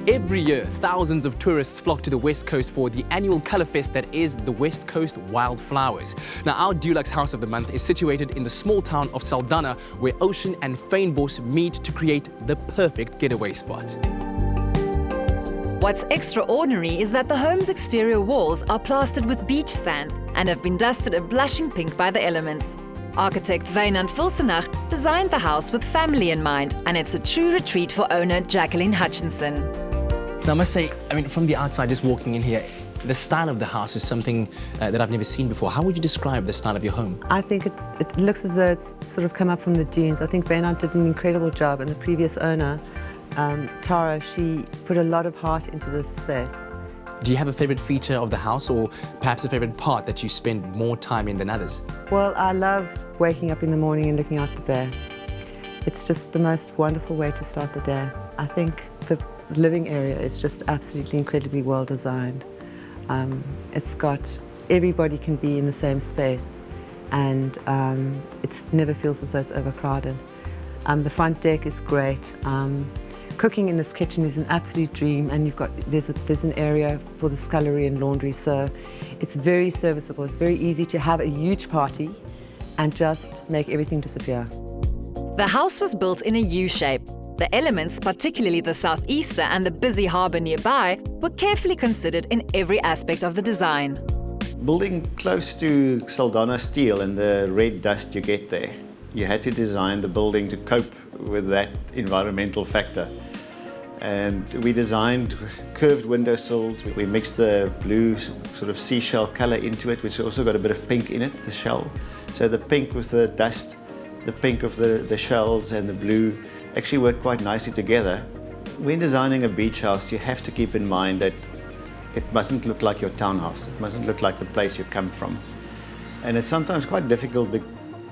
Every year, thousands of tourists flock to the West Coast for the annual colour fest that is the West Coast Wildflowers. Now, our DULUX House of the Month is situated in the small town of Saldanha, where ocean and fynbos meet to create the perfect getaway spot. What's extraordinary is that the home's exterior walls are plastered with beach sand and have been dusted a blushing pink by the elements. Architect Wynand Wilsenach designed the house with family in mind, and it's a true retreat for owner Jacqueline Hutchinson. Now, I must say, from the outside, just walking in here, the style of the house is something that I've never seen before. How would you describe the style of your home? I think it looks as though it's sort of come up from the dunes. I think Wynand did an incredible job, and the previous owner, Tara, she put a lot of heart into this space. Do you have a favourite feature of the house, or perhaps a favourite part that you spend more time in than others? Well, I love waking up in the morning and looking out the bay. It's just the most wonderful way to start the day. I think the living area is just absolutely incredibly well designed. It's got, everybody can be in the same space, and it never feels as though it's overcrowded. The front deck is great. Cooking in this kitchen is an absolute dream, and there's an area for the scullery and laundry, so it's very serviceable. It's very easy to have a huge party and just make everything disappear. The house was built in a U-shape. The elements, particularly the southeaster and the busy harbour nearby, were carefully considered in every aspect of the design. Building close to Saldanha steel and the red dust you get there, you had to design the building to cope with that environmental factor. And we designed curved windowsills. We mixed the blue sort of seashell colour into it, which also got a bit of pink in it, the shell. So the pink with the dust, the pink of the shells and the blue actually work quite nicely together. When designing a beach house, you have to keep in mind that it mustn't look like your townhouse. It mustn't look like the place you come from. And it's sometimes quite difficult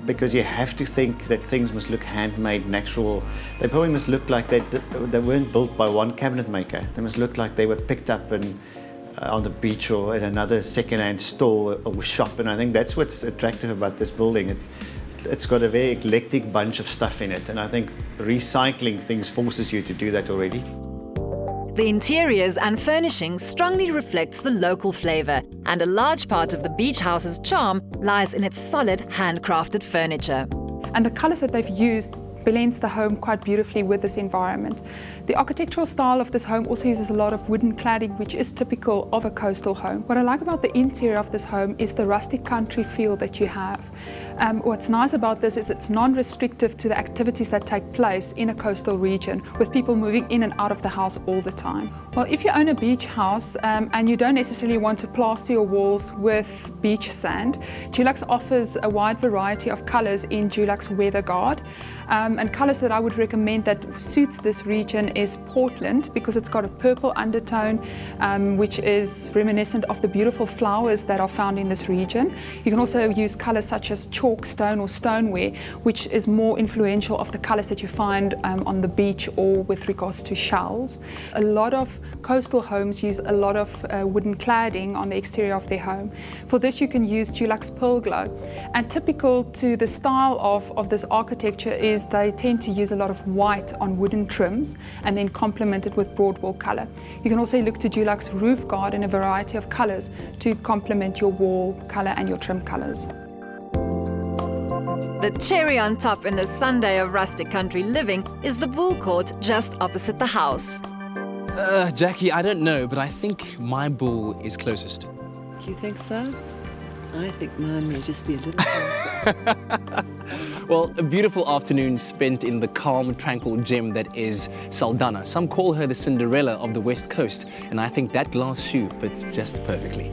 because you have to think that things must look handmade, natural. They probably must look like they weren't built by one cabinet maker. They must look like they were picked up on the beach or in another second-hand store or shop. And I think that's what's attractive about this building. It's got a very eclectic bunch of stuff in it, and I think recycling things forces you to do that already. The interiors and furnishings strongly reflects the local flavour, and a large part of the beach house's charm lies in its solid, handcrafted furniture. And the colours that they've used blends the home quite beautifully with this environment. The architectural style of this home also uses a lot of wooden cladding, which is typical of a coastal home. What I like about the interior of this home is the rustic country feel that you have. What's nice about this is it's non-restrictive to the activities that take place in a coastal region, with people moving in and out of the house all the time. Well, if you own a beach house and you don't necessarily want to plaster your walls with beach sand, DULUX offers a wide variety of colours in DULUX Weather Guard. And colours that I would recommend that suits this region is Portland, because it's got a purple undertone, which is reminiscent of the beautiful flowers that are found in this region. You can also use colours such as chalk stone or stoneware, which is more influential of the colours that you find on the beach or with regards to shells. A lot of coastal homes use a lot of wooden cladding on the exterior of their home. For this you can use DULUX Pearl Glow. And typical to the style of this architecture is they tend to use a lot of white on wooden trims and then complement it with broad wall colour. You can also look to DULUX Roof Guard in a variety of colours to complement your wall colour and your trim colours. The cherry on top in the Sunday of rustic country living is the pool court just opposite the house. Jackie, I don't know, but I think my pool is closest. Do you think so? I think mine may just be a little closer. Well, a beautiful afternoon spent in the calm, tranquil gem that is Saldanha. Some call her the Cinderella of the West Coast, and I think that glass shoe fits just perfectly.